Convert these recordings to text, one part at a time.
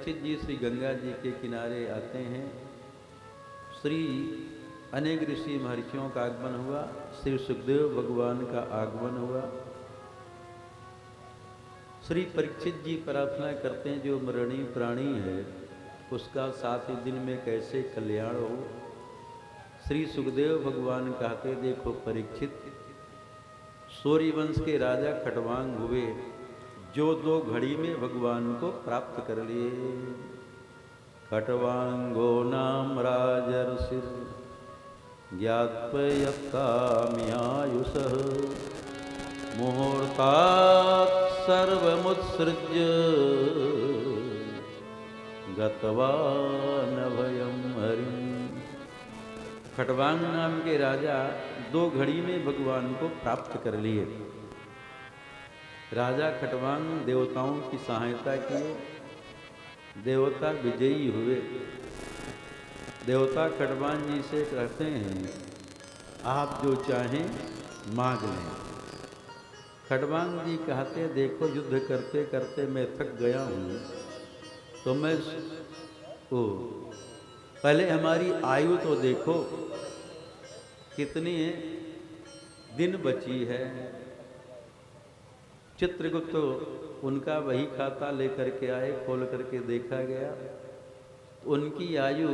परीक्षित जी श्री गंगा जी के किनारे आते हैं। श्री अनेक ऋषि महर्षियों का आगमन हुआ, श्री सुखदेव भगवान का आगमन हुआ। श्री परीक्षित जी प्रार्थना करते हैं जो मरणीय प्राणी है उसका 7 दिन में कैसे कल्याण हो। श्री सुखदेव भगवान कहते देखो परीक्षित, सूर्यवंश के राजा खटवांग हुए जो 2 घड़ी में भगवान को प्राप्त कर लिए। खटवांगो नाम राजर्षि ज्ञात्वयत्काम्यायुषः मुहूर्तात् सर्वमुत्सृज्य गतवान अभयं हरिं। खटवांग नाम के राजा 2 घड़ी में भगवान को प्राप्त कर लिए। राजा खटवांग देवताओं की सहायता किए, देवता विजयी हुए। देवता खटवांग जी से कहते हैं आप जो चाहें मांग लें। खटवांग जी कहते देखो युद्ध करते करते मैं थक गया हूँ, तो मैं पहले हमारी आयु तो देखो कितनी दिन बची है। चित्रगुप्त उनका वही खाता लेकर के आए, खोल करके देखा गया तो उनकी आयु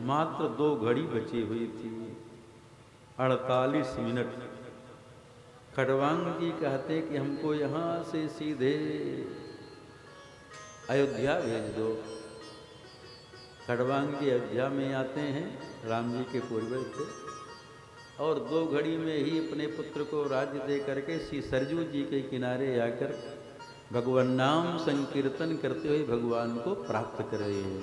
मात्र 2 घड़ी बची हुई थी, 48 मिनट। खटवांग जी कहते कि हमको यहाँ से सीधे अयोध्या भेज दो। खटवांग जी अयोध्या में आते हैं, राम जी के पूर्वज थे, और 2 घड़ी में ही अपने पुत्र को राज्य दे करके श्री सरजू जी के किनारे आकर भगवान नाम संकीर्तन करते हुए भगवान को प्राप्त कर रहे हैं।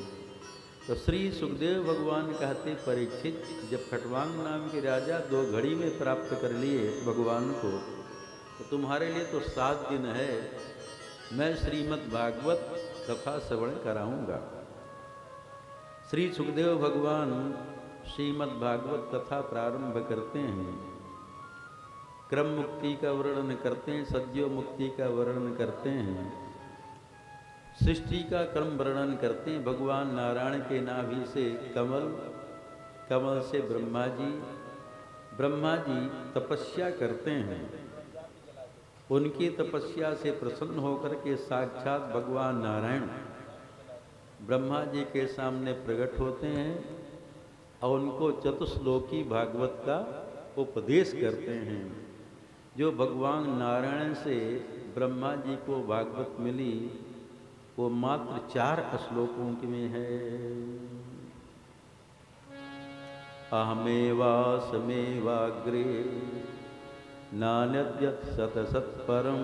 तो श्री सुखदेव भगवान कहते परीक्षित, जब खटवांग नाम के राजा 2 घड़ी में प्राप्त कर लिए भगवान को, तो तुम्हारे लिए तो 7 दिन है। मैं श्रीमद् भागवत कथा श्रवण कराऊंगा। श्री सुखदेव भगवान श्रीमद् भागवत कथा प्रारंभ करते हैं, क्रम मुक्ति का वर्णन करते हैं, सद्यो मुक्ति का वर्णन करते हैं, सृष्टि का क्रम वर्णन करते हैं। भगवान नारायण के नाभि से कमल, कमल से ब्रह्मा जी तपस्या करते हैं। उनकी तपस्या से प्रसन्न होकर के साक्षात भगवान नारायण ब्रह्मा जी के सामने प्रकट होते हैं और उनको चतुश्लोकी भागवत का उपदेश करते हैं। जो भगवान नारायण से ब्रह्मा जी को भागवत मिली वो मात्र 4 श्लोकों में है। अहमेवासमेवाग्रे नान्यद्यत् सतसत्परं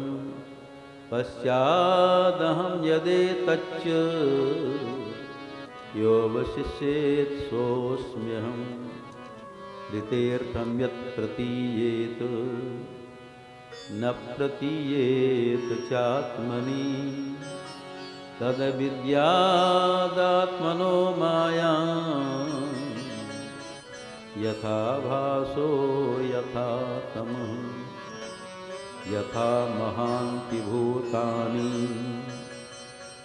पश्चादहं यदेतच्च योऽवशिष्येत् सोऽस्म्यहम् ऋतेऽर्थं यत् प्रतीयेत न प्रतीयेत चात्मनि तद्विद्यादात्मनो मायां यथा भासो यथा तमः यथा महान्ति भूतानि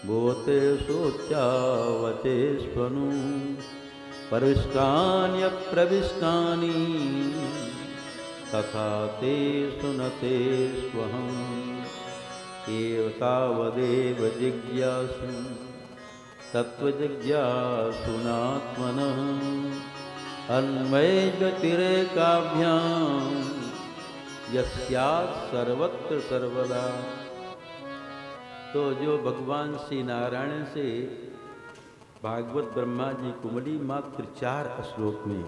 भूतेषु प्रविष्टानि तथा तेषु न तेष्वहम् एतावदेव जिज्ञासु तत्त्वजिज्ञासुनात्मनः अन्वयगतिरेकाभ्यां यस्यात् सर्वत्र सर्वदा। तो जो भगवान श्री नारायण से भागवत ब्रह्मा जी कुमली मात्र 4 श्लोक में,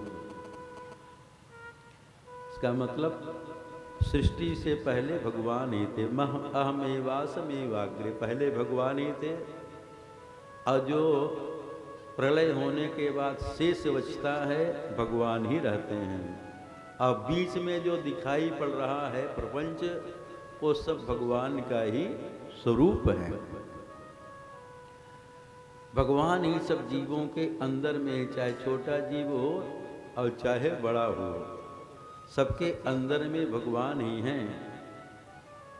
इसका मतलब सृष्टि से पहले भगवान ही थे। अहमेवासमेवाग्रे, पहले भगवान ही थे और जो प्रलय होने के बाद शेष बचता है भगवान ही रहते हैं। अब बीच में जो दिखाई पड़ रहा है प्रपंच वो सब भगवान का ही स्वरूप है। भगवान ही सब जीवों के अंदर में, चाहे छोटा जीव हो और चाहे बड़ा हो, सबके अंदर में भगवान ही हैं।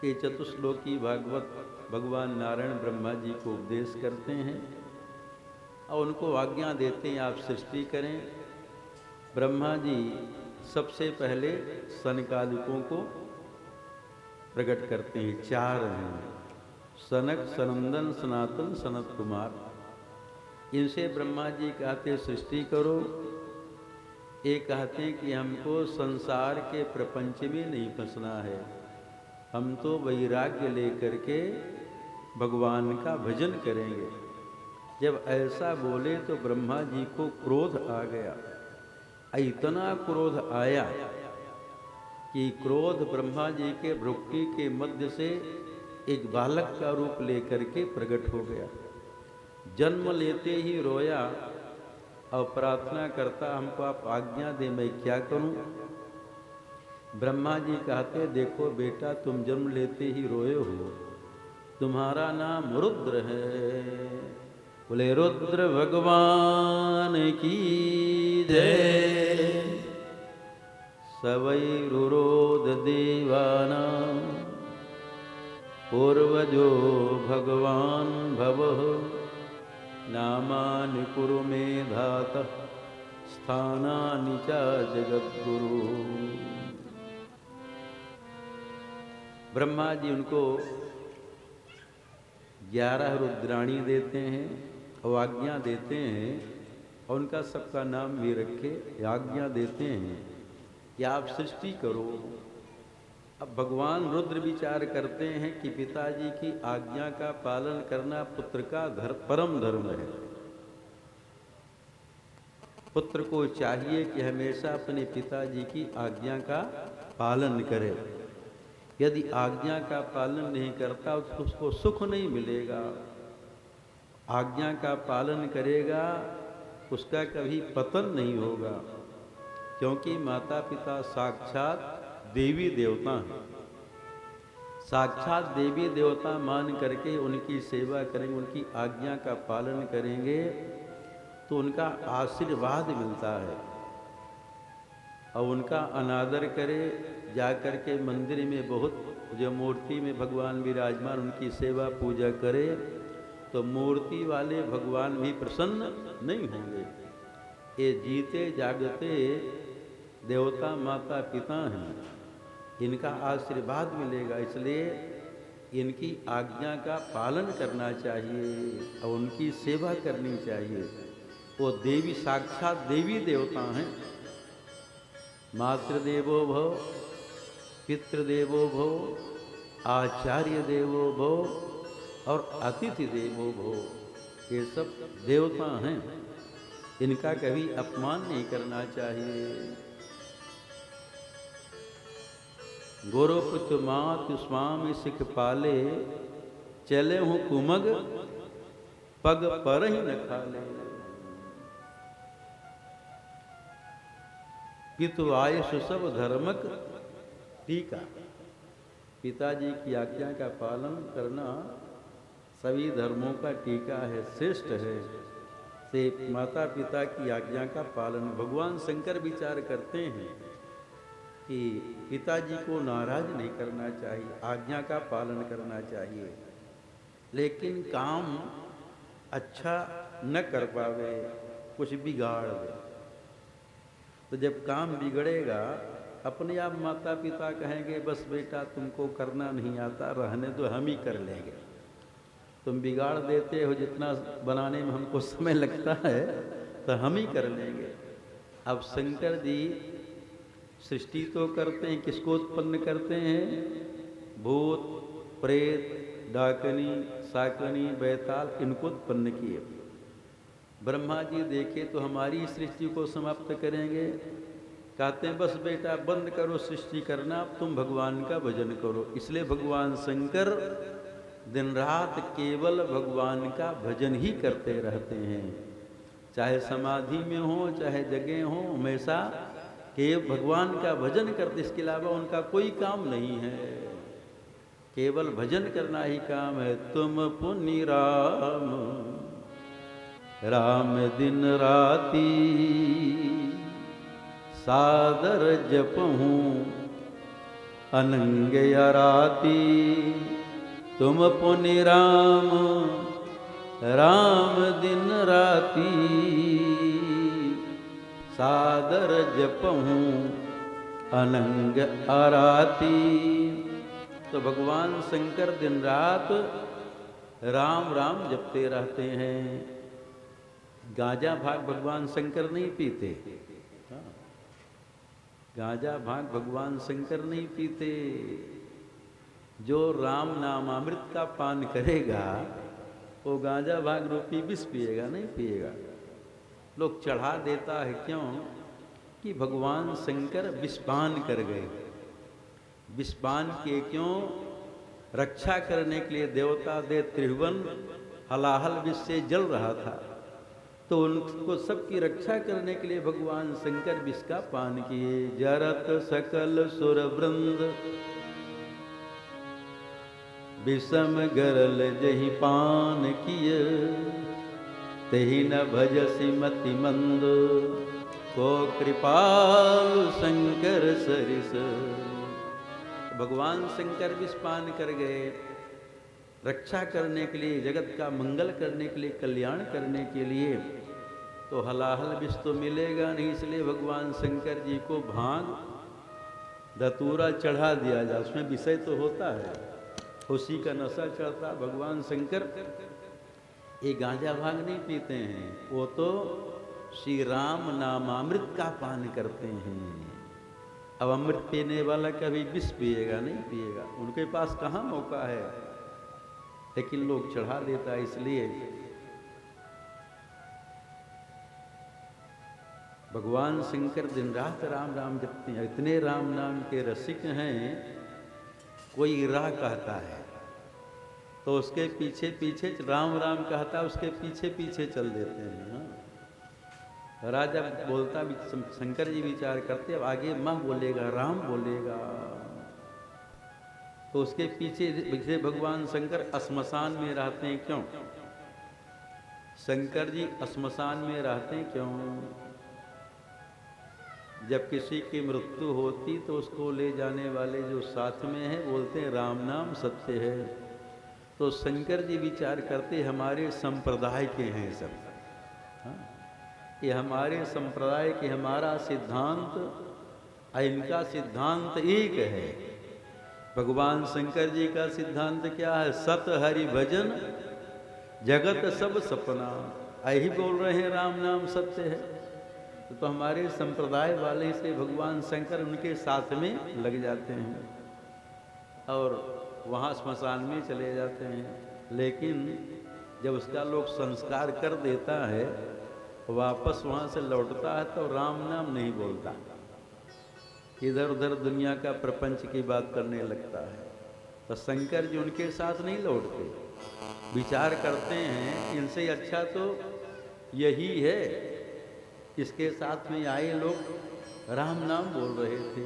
ये चतुश्लोकी भागवत भगवान नारायण ब्रह्मा जी को उपदेश करते हैं और उनको आज्ञा देते हैं आप सृष्टि करें। ब्रह्मा जी सबसे पहले सनकादिकों को प्रकट करते हैं। 4 हैं, सनक, सनंदन, सनातन, सनत कुमार। इनसे ब्रह्मा जी कहते सृष्टि करो। एक कहते हैं कि हमको संसार के प्रपंच में नहीं फंसना है, हम तो वैराग्य लेकर के भगवान का भजन करेंगे। जब ऐसा बोले तो ब्रह्मा जी को क्रोध आ गया। इतना क्रोध आया कि क्रोध ब्रह्मा जी के भ्रुकुटी के मध्य से एक बालक का रूप लेकर के प्रकट हो गया। जन्म लेते ही रोया और प्रार्थना करता, हमको आप आज्ञा दे, मैं क्या करूं? ब्रह्मा जी कहते, देखो बेटा, तुम जन्म लेते ही रोए हो, तुम्हारा नाम रुद्र है। बोले रुद्र भगवान की जय। सवै रुरोध देवाना पूर्वजो भगवान भवः। नामानि कुरु मेधातः स्थानानि च जगद्गुरु। ब्रह्मा जी उनको 11 रुद्राणी देते हैं और आज्ञा देते हैं, और उनका सबका नाम भी रखे, आज्ञा देते हैं कि आप सृष्टि करो। अब भगवान रुद्र विचार करते हैं कि पिताजी की आज्ञा का पालन करना पुत्र का परम धर्म है। पुत्र को चाहिए कि हमेशा अपने पिताजी की आज्ञा का पालन करे। यदि आज्ञा का पालन नहीं करता तो उसको सुख नहीं मिलेगा। आज्ञा का पालन करेगा, उसका कभी पतन नहीं होगा, क्योंकि माता पिता साक्षात देवी देवता हैं। साक्षात देवी देवता मान करके उनकी सेवा करेंगे, उनकी आज्ञा का पालन करेंगे तो उनका आशीर्वाद मिलता है। और उनका अनादर करे, जा कर के मंदिर में बहुत जो मूर्ति में भगवान विराजमान, उनकी सेवा पूजा करे तो मूर्ति वाले भगवान भी प्रसन्न नहीं होंगे। ये जीते जागते देवता माता पिता हैं, इनका आशीर्वाद मिलेगा। इसलिए इनकी आज्ञा का पालन करना चाहिए और उनकी सेवा करनी चाहिए। वो देवी साक्षात देवी देवता हैं। मातृदेवो भव, पितृदेवो भव, आचार्य देवो भव और अतिथि देवो भव। ये सब देवता हैं, इनका कभी अपमान नहीं करना चाहिए। गुरुपुत्र मात स्वामी सिख पाले, चले हूँ कुमग पग पर ही न खाले। पितु आयुष सब धर्मक टीका। पिताजी की आज्ञा का पालन करना सभी धर्मों का टीका है, श्रेष्ठ है। से माता पिता की आज्ञा का पालन भगवान शंकर विचार करते हैं कि पिताजी को नाराज नहीं करना चाहिए, आज्ञा का पालन करना चाहिए। लेकिन काम अच्छा न कर पावे, कुछ बिगाड़ दे, तो जब काम बिगड़ेगा अपने आप माता पिता कहेंगे बस बेटा तुमको करना नहीं आता, रहने दो, हम ही कर लेंगे। तुम बिगाड़ देते हो, जितना बनाने में हमको समय लगता है तो हम ही कर लेंगे। अब शंकर जी सृष्टि तो करते हैं, किसको उत्पन्न करते हैं? भूत प्रेत डाकनी साकनी बैताल, इनको उत्पन्न किए। ब्रह्मा जी देखे तो हमारी सृष्टि को समाप्त करेंगे। कहते हैं बस बेटा बंद करो सृष्टि करना, तुम भगवान का भजन करो। इसलिए भगवान शंकर दिन रात केवल भगवान का भजन ही करते रहते हैं, चाहे समाधि में हो चाहे जगे हो, हमेशा केवल भगवान का भजन करते, इसके अलावा उनका कोई काम नहीं है, केवल भजन करना ही काम है। तुम पुण्य राम राम दिन राती, सादर जपहूँ अनंग राती। तुम पुण्य राम राम दिन राती, सादर जपहूँ अनंग आराती। तो भगवान शंकर दिन रात राम राम जपते रहते हैं। गांजा भाग भगवान शंकर नहीं पीते, गांजा भाग भगवान शंकर नहीं पीते। जो राम नामामृत का पान करेगा वो गांजा भाग रूपी विष पिएगा नहीं पिएगा। लोग चढ़ा देता है क्यों कि भगवान शंकर विषपान कर गए। विषपान किए क्यों? रक्षा करने के लिए देवता दे त्रिभुवन हलाहल विष से जल रहा था, तो उनको सबकी रक्षा करने के लिए भगवान शंकर विष का पान किए। जरत सकल सुर वृंद विषम गरल जहि पान किय, तेहि न भजसि मति मंद, को कृपालु शंकर सरिस। भगवान शंकर विष पान कर गए। रक्षा करने के लिए, जगत का मंगल करने के लिए, कल्याण करने के लिए, तो हलाहल विष तो मिलेगा नहीं, इसलिए भगवान शंकर जी को भांग धतूरा चढ़ा दिया जाए। उसमें विषय तो होता है, उसी का नशा चढ़ता। भगवान शंकर ये गांजा भांग नहीं पीते हैं, वो तो श्री राम नामामृत का पान करते हैं। अब अमृत पीने वाला कभी विष पिएगा नहीं पिएगा, उनके पास कहाँ मौका है, लेकिन लोग चढ़ा देता है। इसलिए भगवान शंकर दिन रात राम राम जपते हैं। इतने राम नाम के रसिक हैं, कोई राह कहता है तो उसके पीछे पीछे राम राम कहता है, उसके पीछे पीछे चल देते हैं। हाँ? राजा बोलता, शंकर जी विचार करते, अब आगे माँ बोलेगा, राम बोलेगा, तो उसके पीछे भगवान शंकर श्मशान में रहते हैं। क्यों शंकर जी श्मशान में रहते हैं? क्यों? जब किसी की मृत्यु होती तो उसको ले जाने वाले जो साथ में हैं बोलते हैं राम नाम सत्य है। तो शंकर जी विचार करते, हमारे संप्रदाय के हैं सब। हाँ? ये हमारे संप्रदाय के, हमारा सिद्धांत इनका सिद्धांत एक है। भगवान शंकर जी का सिद्धांत क्या है? सत हरि भजन जगत सब सपना। यही बोल रहे हैं राम नाम सत्य है। तो हमारे संप्रदाय वाले से भगवान शंकर उनके साथ में लग जाते हैं और वहाँ श्मशान में चले जाते हैं। लेकिन जब उसका लोग संस्कार कर देता है, वापस वहाँ से लौटता है तो राम नाम नहीं बोलता, इधर उधर दुनिया का प्रपंच की बात करने लगता है। तो शंकर जी उनके साथ नहीं लौटते, विचार करते हैं इनसे अच्छा तो यही है। इसके साथ में आए लोग राम नाम बोल रहे थे।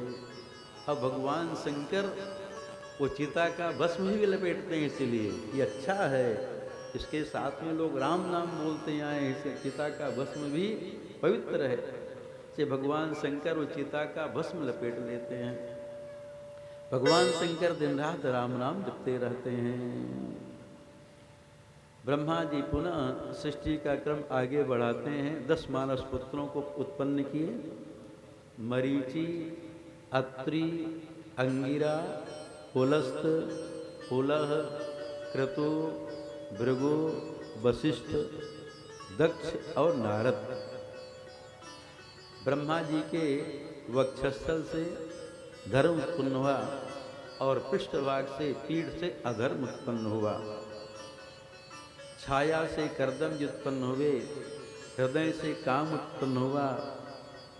अब भगवान शंकर वो चिता का भस्म भी लपेटते हैं, इसीलिए ये अच्छा है, इसके साथ में लोग राम नाम बोलते हैं आए, इसे चिता का भस्म भी पवित्र है। से भगवान शंकर वो चिता का भस्म लपेट लेते हैं। भगवान शंकर दिन रात राम नाम जपते रहते हैं। ब्रह्मा जी पुनः सृष्टि का क्रम आगे बढ़ाते हैं। 10 मानस पुत्रों को उत्पन्न किए, मरीचि, अत्रि, अंगिरा, पुलस्त, पुलह, क्रतु, भृगु, वशिष्ठ, दक्ष और नारद। ब्रह्मा जी के वक्षस्थल से धर्म उत्पन्न हुआ और पृष्ठभाग से, पीठ से अधर्म उत्पन्न हुआ। छाया से कर्दम उत्पन्न हुए, हृदय से काम उत्पन्न हुआ,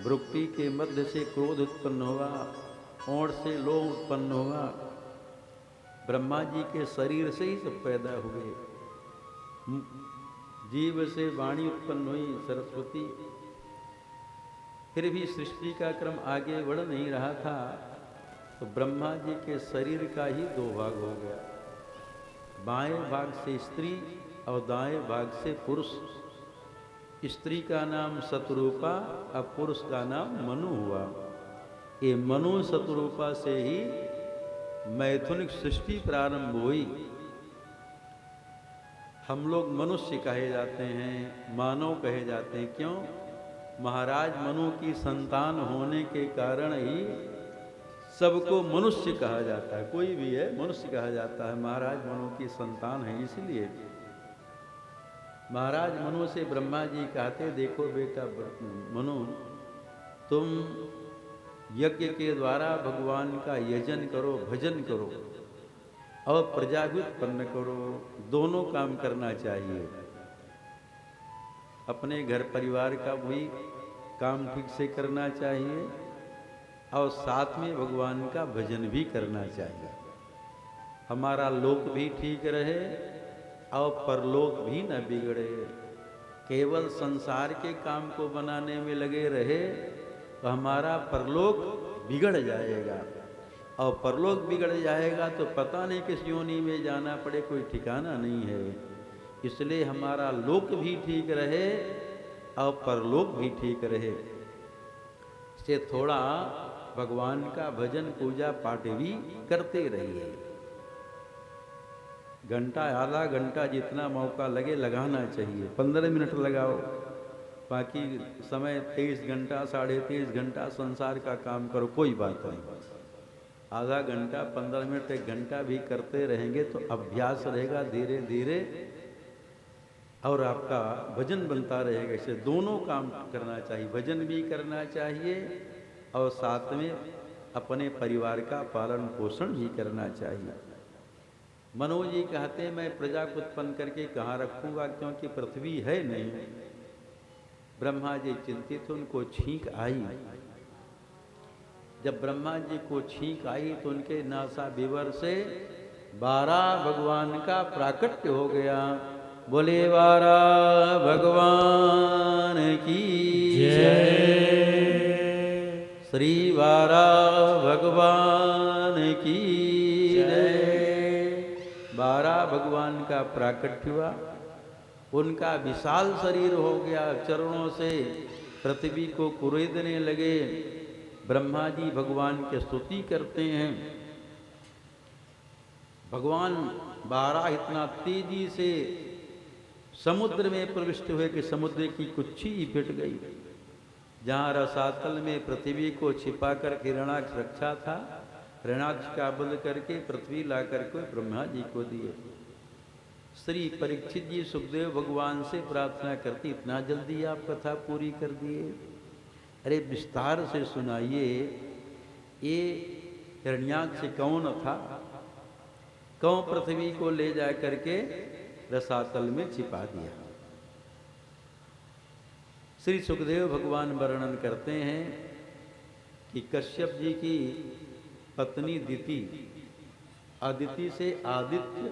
भ्रुकुटी के मध्य से क्रोध उत्पन्न हुआ, ओंठ से लोह उत्पन्न हुआ। ब्रह्मा जी के शरीर से ही सब पैदा हुए। जीव से वाणी उत्पन्न हुई, सरस्वती। फिर भी सृष्टि का क्रम आगे बढ़ नहीं रहा था तो ब्रह्मा जी के शरीर का ही 2 भाग हो गया। बाएं भाग से स्त्री और दाएं भाग से पुरुष। स्त्री का नाम शतरूपा और पुरुष का नाम मनु हुआ। ये मनु शतरूपा से ही मैथुनिक सृष्टि प्रारंभ हुई। हम लोग मनुष्य कहे जाते हैं, मानव कहे जाते हैं। क्यों? महाराज मनु की संतान होने के कारण ही सबको मनुष्य कहा जाता है। कोई भी है मनुष्य कहा जाता है, महाराज मनु की संतान है इसलिए। महाराज मनु से ब्रह्मा जी कहते, देखो बेटा मनु, तुम यज्ञ के द्वारा भगवान का यजन करो, भजन करो और प्रजा भी उत्पन्न करो। दोनों काम करना चाहिए। अपने घर परिवार का भी काम ठीक से करना चाहिए और साथ में भगवान का भजन भी करना चाहिए। हमारा लोक भी ठीक रहे और परलोक भी न बिगड़े। केवल संसार के काम को बनाने में लगे रहे तो हमारा परलोक बिगड़ जाएगा, और परलोक बिगड़ जाएगा तो पता नहीं किस योनि में जाना पड़े, कोई ठिकाना नहीं है। इसलिए हमारा लोक भी ठीक रहे और परलोक भी ठीक रहे, से थोड़ा भगवान का भजन पूजा पाठ भी करते रहिए। घंटा आधा घंटा जितना मौका लगे लगाना चाहिए। 15 मिनट लगाओ, बाकी समय 23 घंटा 23.5 घंटा संसार का काम करो, कोई बात नहीं। आधा घंटा 15 मिनट 1 घंटा भी करते रहेंगे तो अभ्यास रहेगा धीरे धीरे, और आपका भजन बनता रहेगा। इसे दोनों काम करना चाहिए, भजन भी करना चाहिए और साथ में अपने परिवार का पालन पोषण भी करना चाहिए। मनु जी कहते हैं, मैं प्रजा को उत्पन्न करके कहाँ रखूंगा, क्योंकि पृथ्वी है नहीं। ब्रह्मा जी चिंतित, उनको छींक आई। जब ब्रह्मा जी को छींक आई तो उनके नासा विवर से 12 भगवान का प्राकट्य हो गया। बोले 12 भगवान की जय, श्री 12 भगवान की जय। 12 भगवान का प्राकट्य हुआ, उनका विशाल शरीर हो गया, चरणों से पृथ्वी को कुरेदने लगे। ब्रह्मा जी भगवान की स्तुति करते हैं। भगवान 12 इतना तेजी से समुद्र में प्रविष्ट हुए कि समुद्र की कुच्छी ही फिट गई। जहाँ रसातल में पृथ्वी को छिपाकर हिरणाक्ष रखा था, हिरणाक्ष का बल करके पृथ्वी ला करके ब्रह्मा जी को दिए। श्री परीक्षित जी सुखदेव भगवान से प्रार्थना करती, इतना जल्दी आप कथा पूरी कर दिए, अरे विस्तार से सुनाइए। ये हिरण्याक्ष कौन था, कौन पृथ्वी को ले जा करके रसातल में छिपा दिया। श्री सुखदेव भगवान वर्णन करते हैं कि कश्यप जी की पत्नी दिति, अदिति से आदित्य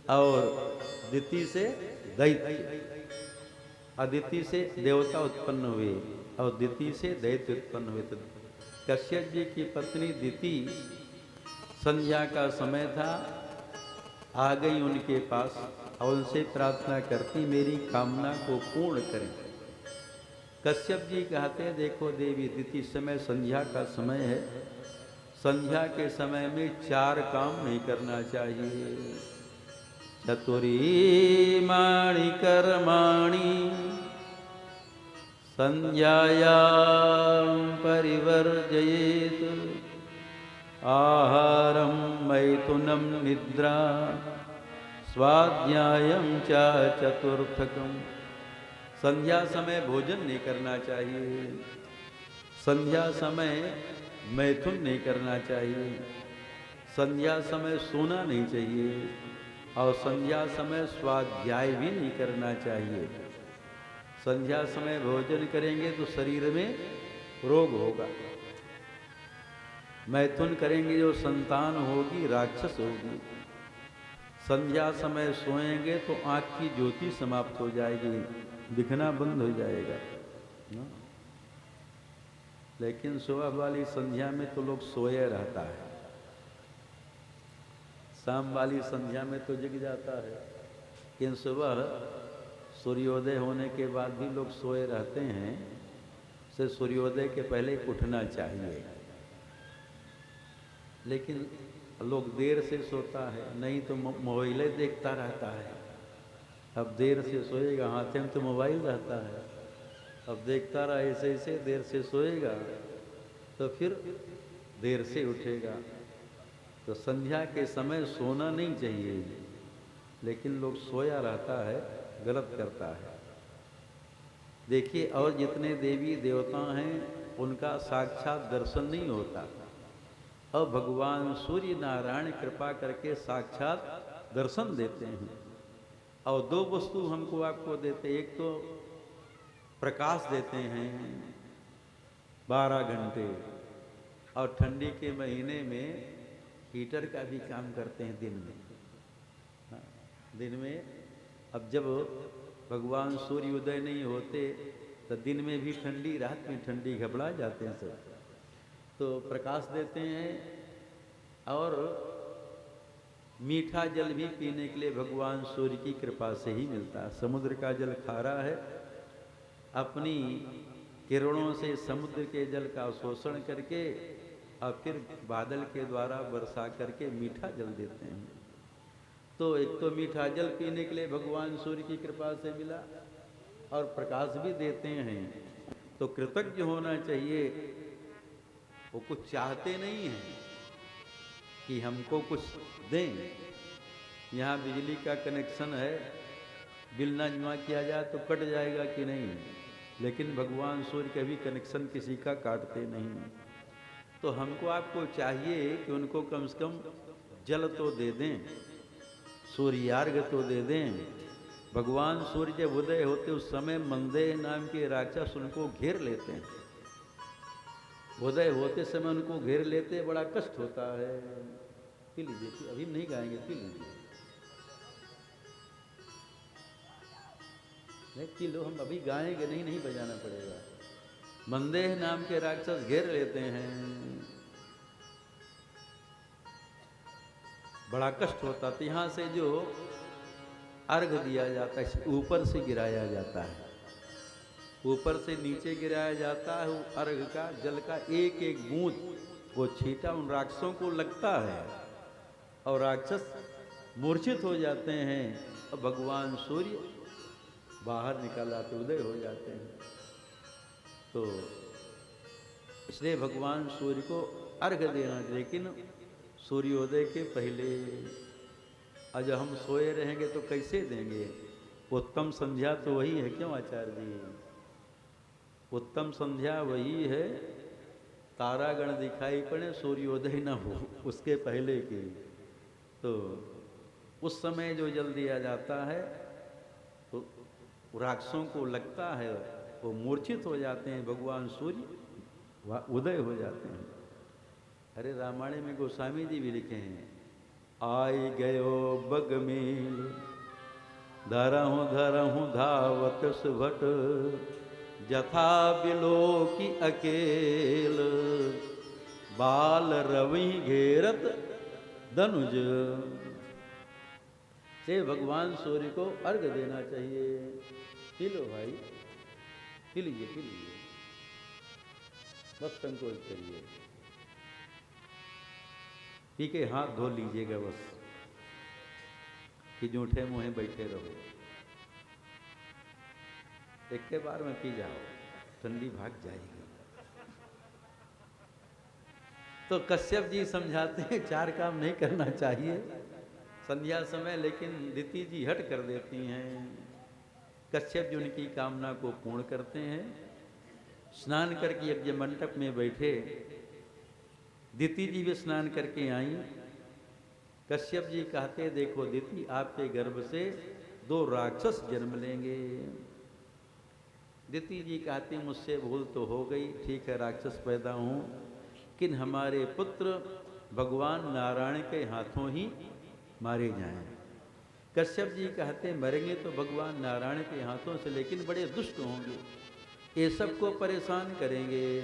और दिति से दैत्य, अदिति से देवता उत्पन्न हुए और दिति से दैत्य उत्पन्न हुए। तो कश्यप जी की पत्नी दिति, संध्या का समय था, आ गई उनके पास और उनसे प्रार्थना करती, मेरी कामना को पूर्ण करें। कश्यप जी कहते हैं, देखो देवी दिति, समय संध्या का समय है, संध्या के समय में 4 काम नहीं करना चाहिए। चतुरीमाणि कर्माणि संध्यायां परिवर्जयेत्, आहारं मैथुनं निद्रा स्वाध्यायं च चतुर्थकम्। संध्या समय भोजन नहीं करना चाहिए, संध्या समय मैथुन नहीं करना चाहिए, संध्या समय सोना नहीं चाहिए और संध्या समय स्वाध्याय भी नहीं करना चाहिए। संध्या समय भोजन करेंगे तो शरीर में रोग होगा, मैथुन करेंगे जो संतान होगी राक्षस होगी, संध्या समय सोएंगे तो आँख की ज्योति समाप्त हो जाएगी, दिखना बंद हो जाएगा। लेकिन सुबह वाली संध्या में तो लोग सोए रहता है, शाम वाली संध्या में तो जग जाता है, लेकिन सुबह सूर्योदय होने के बाद भी लोग सोए रहते हैं। से सूर्योदय के पहले उठना चाहिए, लेकिन लोग देर से सोता है, नहीं तो मोबाइल देखता रहता है, अब देर से सोएगा, हाथ में तो मोबाइल रहता है, अब देखता रहा ऐसे ऐसे, देर से सोएगा तो फिर देर से उठेगा। तो संध्या के समय सोना नहीं चाहिए, लेकिन लोग सोया रहता है, गलत करता है। देखिए, और जितने देवी देवता हैं उनका साक्षात दर्शन नहीं होता, और भगवान सूर्य नारायण कृपा करके साक्षात दर्शन देते हैं। और दो वस्तु हमको आपको देते, एक तो प्रकाश देते हैं 12 घंटे, और ठंडी के महीने में हीटर का भी काम करते हैं दिन में। हाँ, दिन में अब जब भगवान सूर्य उदय नहीं होते तो दिन में भी ठंडी, रात में ठंडी, घबरा जाते हैं सब, तो प्रकाश देते हैं। और मीठा जल भी पीने के लिए भगवान सूर्य की कृपा से ही मिलता है। समुद्र का जल खारा है, अपनी किरणों से समुद्र के जल का शोषण करके और फिर बादल के द्वारा वर्षा करके मीठा जल देते हैं। तो एक तो मीठा जल पीने के लिए भगवान सूर्य की कृपा से मिला, और प्रकाश भी देते हैं। तो कृतज्ञ होना चाहिए। वो कुछ चाहते नहीं हैं कि हमको कुछ दें। यहाँ बिजली का कनेक्शन है, बिल ना जमा किया जाए तो कट जाएगा कि नहीं, लेकिन भगवान सूर्य कभी कनेक्शन किसी का काटते नहीं। तो हमको आपको चाहिए कि उनको कम से कम जल तो दे दें, सूर्यार्घ्य तो दे दें। भगवान सूर्य जब उदय होते उस समय मंदेह नाम के राक्षस उनको घेर लेते हैं। उदय होते समय उनको घेर लेते, बड़ा कष्ट होता है। पी लीजिए, अभी नहीं गाएंगे, पी लीजिए। नहीं पी लो, हम अभी गाएंगे नहीं, नहीं बजाना पड़ेगा। मंदेह नाम के राक्षस घेर लेते हैं, बड़ा कष्ट होता। तो यहाँ से जो अर्घ दिया जाता है, ऊपर से गिराया जाता है, ऊपर से नीचे गिराया जाता है। वो अर्घ का जल का एक एक बूंद वो छींटा उन राक्षसों को लगता है, और राक्षस मूर्छित हो जाते हैं, और भगवान सूर्य बाहर निकल आते, उदय हो जाते हैं। तो इसलिए भगवान सूर्य को अर्घ देना, लेकिन सूर्योदय के पहले। आज हम सोए रहेंगे तो कैसे देंगे? उत्तम संध्या तो वही है, क्यों आचार्य जी? उत्तम संध्या वही है, तारागण दिखाई पड़े, सूर्योदय न हो उसके पहले की। तो उस समय जो जल दिया जाता है तो राक्षसों को लगता है, वो मूर्छित हो जाते हैं, भगवान सूर्य उदय हो जाते हैं। अरे रामायण में गोस्वामी जी भी लिखे हैं, आई गयो बगमील धरहूँ धरहूँ धावत सुभट, जथा बिलो की अकेल बाल रवि घेरत धनुज। से भगवान सूर्य को अर्घ देना चाहिए। पी लो भाई, पी लीजिए, पी लीजिए, बस संकोच करिए, पी के हाथ धो लीजिएगा बस, कि जूठे मुँहे बैठे रहो। एक के बार में पी जाओ, ठंडी भाग जाएगी। तो कश्यप जी समझाते हैं 4 काम नहीं करना चाहिए संध्या समय, लेकिन दिति जी हट कर देती हैं। कश्यप जी उनकी कामना को पूर्ण करते हैं। स्नान करके यज्ञ मंडप में बैठे, दिति जी भी स्नान करके आई। कश्यप जी कहते, देखो दिति, आपके गर्भ से 2 राक्षस जन्म लेंगे। दिति जी कहते, मुझसे भूल तो हो गई, ठीक है राक्षस पैदा हूँ, लेकिन हमारे पुत्र भगवान नारायण के हाथों ही मारे जाएं। कश्यप जी कहते, मरेंगे तो भगवान नारायण के हाथों से, लेकिन बड़े दुष्ट होंगे, ये सबको परेशान करेंगे।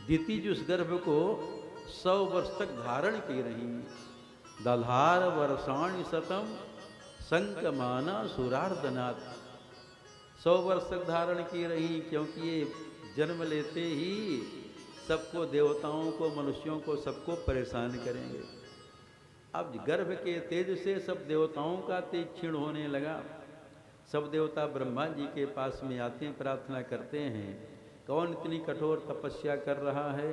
दिति जी उस गर्भ को 100 वर्ष तक धारण की रही। दधार वर्षाणि शतम संकमाना सुरार्दनाथ, 100 वर्ष तक धारण की रही, क्योंकि ये जन्म लेते ही सबको, देवताओं को, मनुष्यों को, सबको परेशान करेंगे। अब गर्भ के तेज से सब देवताओं का तेज क्षीण होने लगा। सब देवता ब्रह्मा जी के पास में आते हैं, प्रार्थना करते हैं, कौन इतनी कठोर तपस्या कर रहा है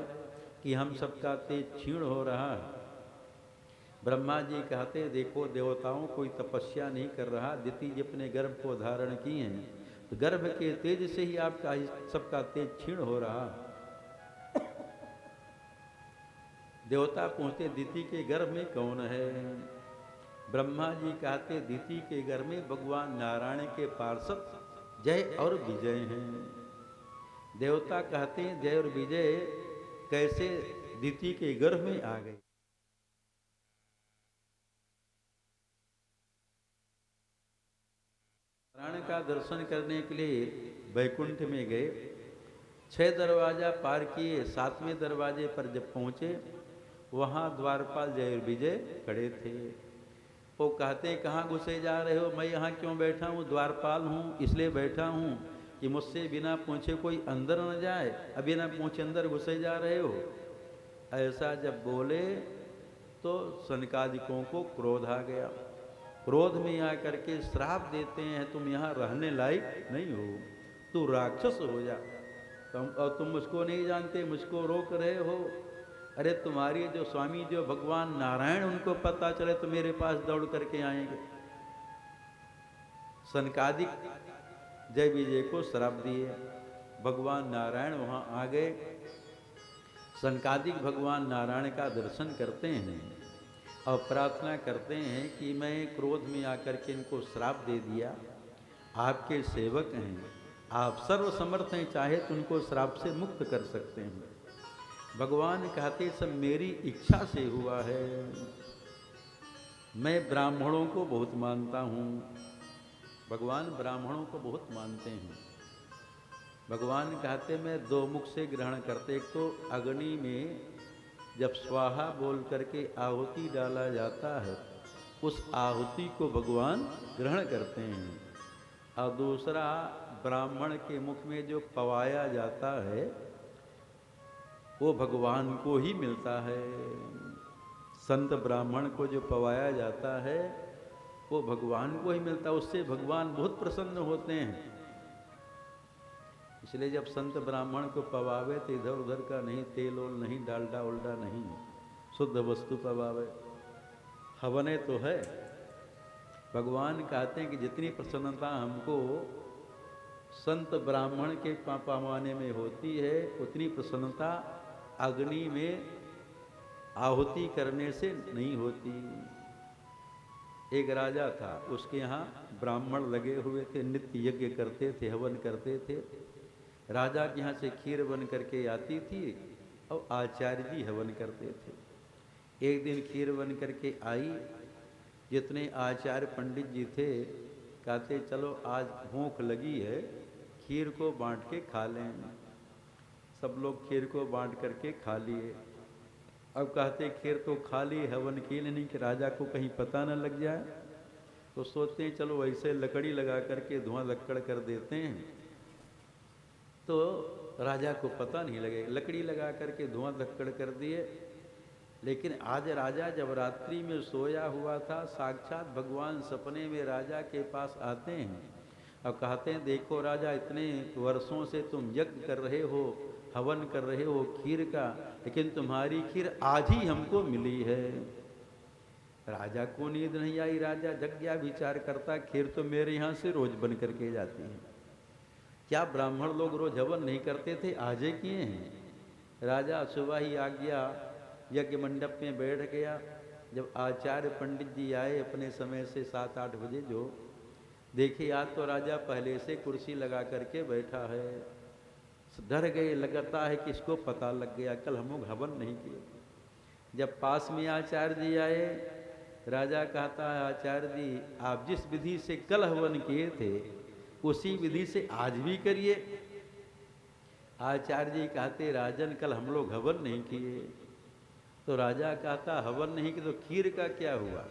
कि हम सबका तेज क्षीण हो रहा है। ब्रह्मा जी कहते, देखो देवताओं कोई तपस्या नहीं कर रहा, दिति जी अपने गर्भ को धारण किए हैं, तो गर्भ के तेज से ही आपका सबका तेज क्षीण हो रहा। देवता पूछते, दिति के गर्भ में कौन है? ब्रह्मा जी कहते, दिति के गर्भ में भगवान नारायण के पार्षद जय और विजय हैं। देवता कहते हैं, जय और विजय कैसे दिति के गर्भ में आ गए? नारायण का दर्शन करने के लिए वैकुंठ में गए, 6 दरवाजा पार किए, 7वें दरवाजे पर जब पहुंचे, वहां द्वारपाल जय और विजय खड़े थे। वो कहते, कहाँ घुसे जा रहे हो? मैं यहाँ क्यों बैठा हूँ? द्वारपाल हूँ, इसलिए बैठा हूँ कि मुझसे बिना पूछे कोई अंदर न जाए, अब बिना पूछे अंदर घुसे जा रहे हो। ऐसा जब बोले तो सनकादिकों को क्रोध आ गया। क्रोध में आकर के श्राप देते हैं, तुम यहाँ रहने लायक नहीं हो, तू राक्षस हो जा, और तुम मुझको नहीं जानते, मुझको रोक रहे हो। अरे तुम्हारी जो स्वामी जो भगवान नारायण, उनको पता चले तो मेरे पास दौड़ करके आएंगे। सनकादिक जय विजय को श्राप दिए। भगवान नारायण वहां आ गए। सनकादिक भगवान नारायण का दर्शन करते हैं और प्रार्थना करते हैं कि मैं क्रोध में आकर के इनको श्राप दे दिया, आपके सेवक हैं, आप सर्व समर्थ हैं, चाहे तो उनको श्राप से मुक्त कर सकते हैं। भगवान कहते, सब मेरी इच्छा से हुआ है, मैं ब्राह्मणों को बहुत मानता हूँ। भगवान ब्राह्मणों को बहुत मानते हैं। भगवान कहते, मैं 2 मुख से ग्रहण करते, एक तो अग्नि में जब स्वाहा बोल करके आहुति डाला जाता है, उस आहुति को भगवान ग्रहण करते हैं, और दूसरा ब्राह्मण के मुख में जो पवाया जाता है वो भगवान को ही मिलता है। संत ब्राह्मण को जो पवाया जाता है वो भगवान को ही मिलता है, उससे भगवान बहुत प्रसन्न होते हैं। इसलिए जब संत ब्राह्मण को पवावे तो इधर उधर का नहीं, तेल ओल नहीं, डालडा उल्डा नहीं, शुद्ध वस्तु पवावे। हवने तो है। भगवान कहते हैं कि जितनी प्रसन्नता हमको संत ब्राह्मण के पावाने में होती है, उतनी प्रसन्नता अग्नि में आहुति करने से नहीं होती। एक राजा था, उसके यहाँ ब्राह्मण लगे हुए थे, नित्य यज्ञ करते थे, हवन करते थे। राजा के यहाँ से खीर बन करके आती थी और आचार्य जी हवन करते थे। एक दिन खीर बन करके आई, जितने आचार्य पंडित जी थे कहते, चलो आज भूख लगी है, खीर को बांट के खा लें। सब लोग खीर को बांट करके खा लिए। अब कहते, खीर तो खा ली, हवन की नहीं कि राजा को कहीं पता न लग जाए, तो सोचते हैं चलो ऐसे लकड़ी लगा करके धुआं लक्कड़ कर देते हैं तो राजा को पता नहीं लगेगा। लकड़ी लगा करके धुआं लक्कड़ कर दिए। लेकिन आज राजा जब रात्रि में सोया हुआ था, साक्षात भगवान सपने में राजा के पास आते हैं और कहते हैं, देखो राजा, इतने वर्षों से तुम यज्ञ कर रहे हो, हवन कर रहे हो खीर का, लेकिन तुम्हारी खीर आज ही हमको मिली है। राजा को नींद नहीं आई। राजा जग गया, विचार करता, खीर तो मेरे यहाँ से रोज बन करके जाती है, क्या ब्राह्मण लोग रोज हवन नहीं करते थे, आज ही किए हैं। राजा सुबह ही आ गया, यज्ञ मंडप में बैठ गया। जब आचार्य पंडित जी आए अपने समय से 7-8 बजे, जो देखिए आज तो राजा पहले से कुर्सी लगा करके बैठा है। डर गए, लगता है कि इसको पता लग गया, कल हम लोग हवन नहीं किए। जब पास में आचार्य जी आए, राजा कहता है, आचार्य जी आप जिस विधि से कल हवन किए थे उसी विधि से आज भी करिए। आचार्य जी कहते, राजन कल हम लोग हवन नहीं किए। तो राजा कहता, हवन नहीं किए तो खीर का क्या हुआ?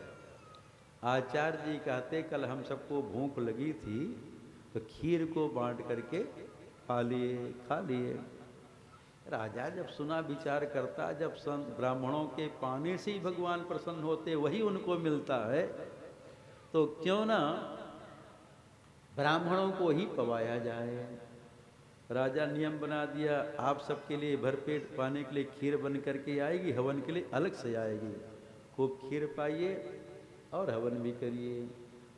आचार्य जी कहते, कल हम सबको भूख लगी थी तो खीर को बांट करके खा लिए। राजा जब सुना विचार करता, जब संत ब्राह्मणों के पाने से ही भगवान प्रसन्न होते, वही उनको मिलता है, तो क्यों ना ब्राह्मणों को ही पवाया जाए। राजा नियम बना दिया, आप सबके लिए भरपेट पाने के लिए खीर बन करके आएगी, हवन के लिए अलग से आएगी, खूब खीर पाइए और हवन भी करिए।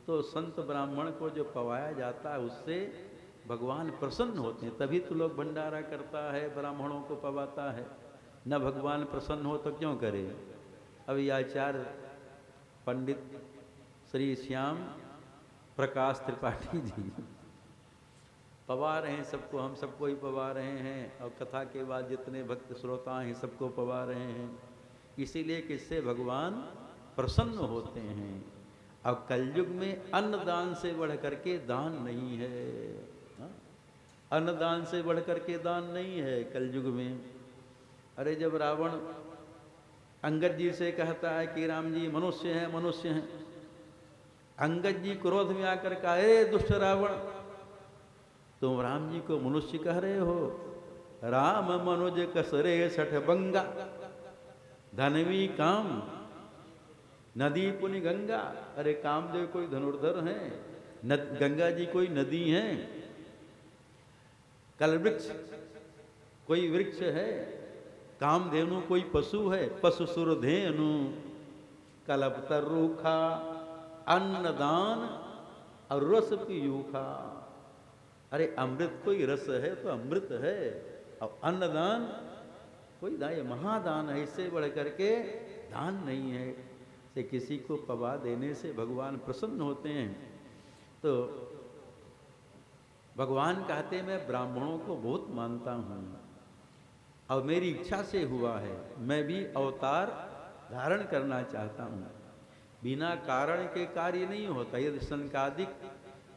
तो संत ब्राह्मण को जो पवाया जाता है उससे भगवान प्रसन्न होते हैं, तभी तो लोग भंडारा करता है, ब्राह्मणों को पवाता है। न भगवान प्रसन्न हो तो क्यों करे। अभी आचार्य पंडित श्री श्याम प्रकाश त्रिपाठी जी पवा रहे हैं सबको, हम सबको ही पवा रहे हैं, और कथा के बाद जितने भक्त श्रोता हैं सबको पवा रहे हैं, इसीलिए कि इससे भगवान प्रसन्न होते हैं। अब कलयुग में अन्नदान से बढ़ करके दान नहीं है, अन्नदान से बढ़ करके दान नहीं है कलयुग में। अरे जब रावण अंगद जी से कहता है कि राम जी मनुष्य हैं, मनुष्य हैं, अंगद जी क्रोध में आकर कहा, अरे दुष्ट रावण, तुम राम जी को मनुष्य कह रहे हो, राम मनुज कसरे सठ बंगा, धनवी काम नदी पुनि गंगा। अरे कामदेव कोई धनुर्धर हैं, गंगा जी कोई नदी हैं, कल वृक्ष कोई वृक्ष है, कामधेनु कोई पशु है, पशु सुरधेनु कलपतर रूखा, अन्नदान और रस पीयूखा। अरे अमृत कोई रस है तो अमृत है, और अन्नदान कोई दान, महादान है, इससे बढ़ करके दान नहीं है। से किसी को पवा देने से भगवान प्रसन्न होते हैं। तो भगवान कहते मैं ब्राह्मणों को बहुत मानता हूँ और मेरी इच्छा से हुआ है, मैं भी अवतार धारण करना चाहता हूँ। बिना कारण के कार्य नहीं होता। यदि शनकादिक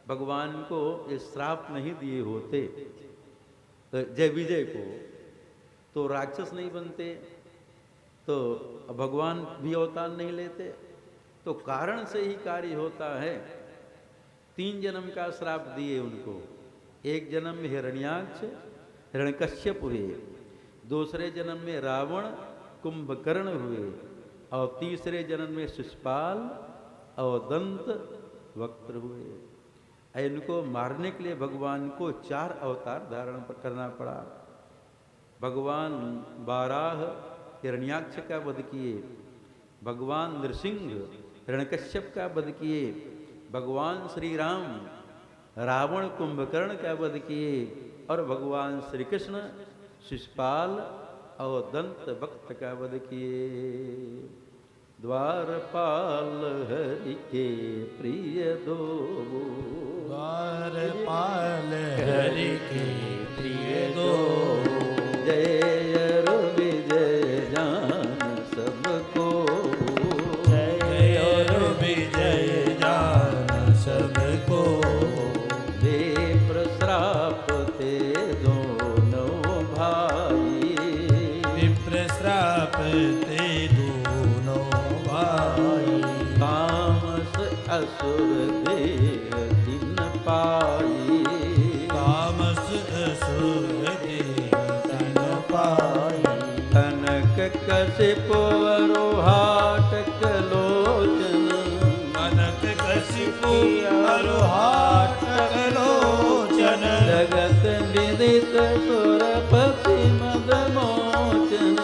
भगवान को ये श्राप नहीं दिए होते तो जय विजय को, तो राक्षस नहीं बनते, तो भगवान भी अवतार नहीं लेते। तो कारण से ही कार्य होता है। 3 जन्म का श्राप दिए उनको। एक जन्म में हिरण्याक्ष हिरण्यकश्यप हुए, दूसरे जन्म में रावण कुंभकर्ण हुए, और तीसरे जन्म में शिशुपाल और दंत वक्त्र हुए। इनको मारने के लिए भगवान को 4 अवतार धारण करना पड़ा। भगवान बाराह हिरण्याक्ष का वध किए, भगवान नृसिंह हिरण्यकश्यप का वध किए, भगवान श्री राम रावण कुंभकर्ण का वध किए, और भगवान श्री कृष्ण शिशुपाल और दंत वक्त का वध किए। द्वारपाल हरि के प्रिय दो, द्वारपाल हरि के प्रिय दो, जय और विजय जान सबको, जय और विजय जान सबको। विप्र श्राप ते दोनों भाई, विप्र श्राप ते दोनों भाई, तामस असुर देह दिन पाई, तामस असुर देह दिन पाई। कनक कशिप अरोहाटक लोचन, कनक कशिपु अरोहाटक लोचन, जगत विदित सुरपति मदमोचन,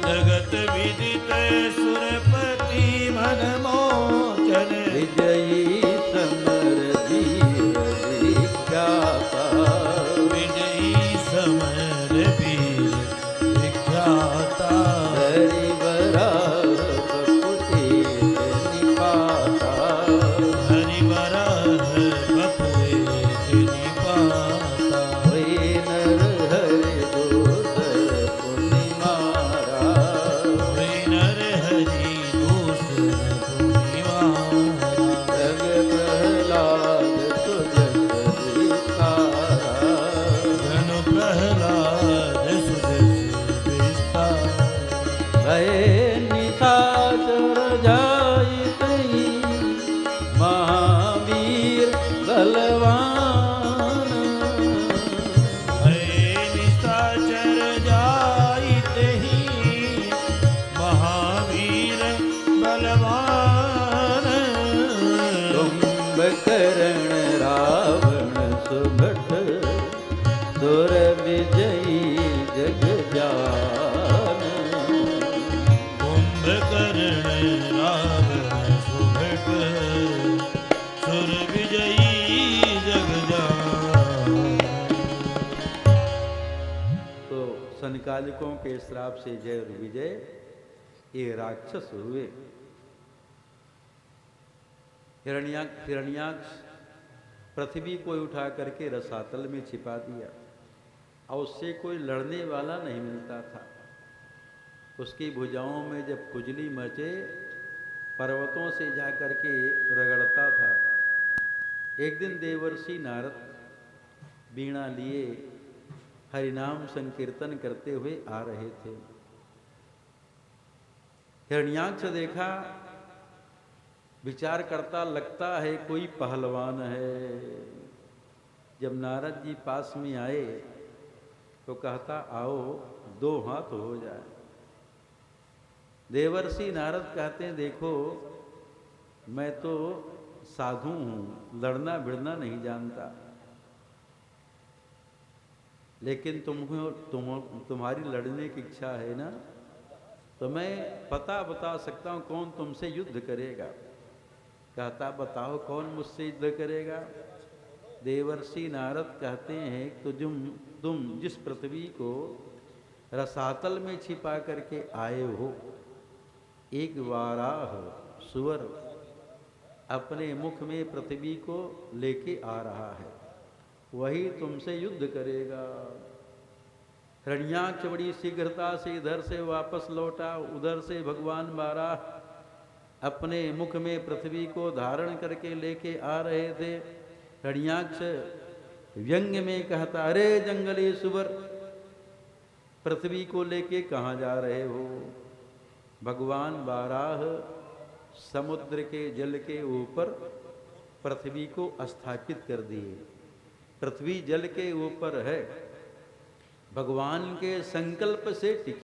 जगत विदित सुरपति मदमोचन। विजयी समर धीर विख्याता, विजयी समर वीर विख्याता, हरिवराह बपुतेज निपाता, हरिवराह बपुतेज निपाता। वै नर हरि सुर विजयी जग जान। कुंभकर्ण रावण सुभट सुर विजयी जग जान। तो सनकालिकों के श्राप से जय और विजय ये राक्षस हुए। हिरण्याक्ष पृथ्वी को उठा करके रसातल में छिपा दिया और उससे कोई लड़ने वाला नहीं मिलता था। उसकी भुजाओं में जब खुजली मचे पर्वतों से जा करके रगड़ता था। एक दिन देवर्षि नारद वीणा लिए हरिनाम संकीर्तन करते हुए आ रहे थे। हिरण्याक्ष देखा, विचार करता लगता है कोई पहलवान है। जब नारद जी पास में आए तो कहता आओ दो हाथ हो जाए। देवर्षि नारद कहते हैं देखो मैं तो साधु हूं, लड़ना भिड़ना नहीं जानता, लेकिन तुम्हारी लड़ने की इच्छा है ना, तो मैं पता बता सकता हूं कौन तुमसे युद्ध करेगा। कहता बताओ कौन मुझसे युद्ध करेगा। देवर्षि नारद कहते हैं तो तुम जिस पृथ्वी को रसातल में छिपा करके आए हो, एक वाराह सुअर अपने मुख में पृथ्वी को लेके आ रहा है, वही तुमसे युद्ध करेगा। हिरण्याक्ष बड़ी शीघ्रता से इधर से वापस लौटा। उधर से भगवान वाराह अपने मुख में पृथ्वी को धारण करके लेके आ रहे थे। हिरण्याक्ष व्यंग्य में कहता अरे जंगली सुअर, पृथ्वी को लेके कहाँ जा रहे हो। भगवान वाराह समुद्र के जल के ऊपर पृथ्वी को स्थापित कर दिए। पृथ्वी जल के ऊपर है, भगवान के संकल्प से टिकी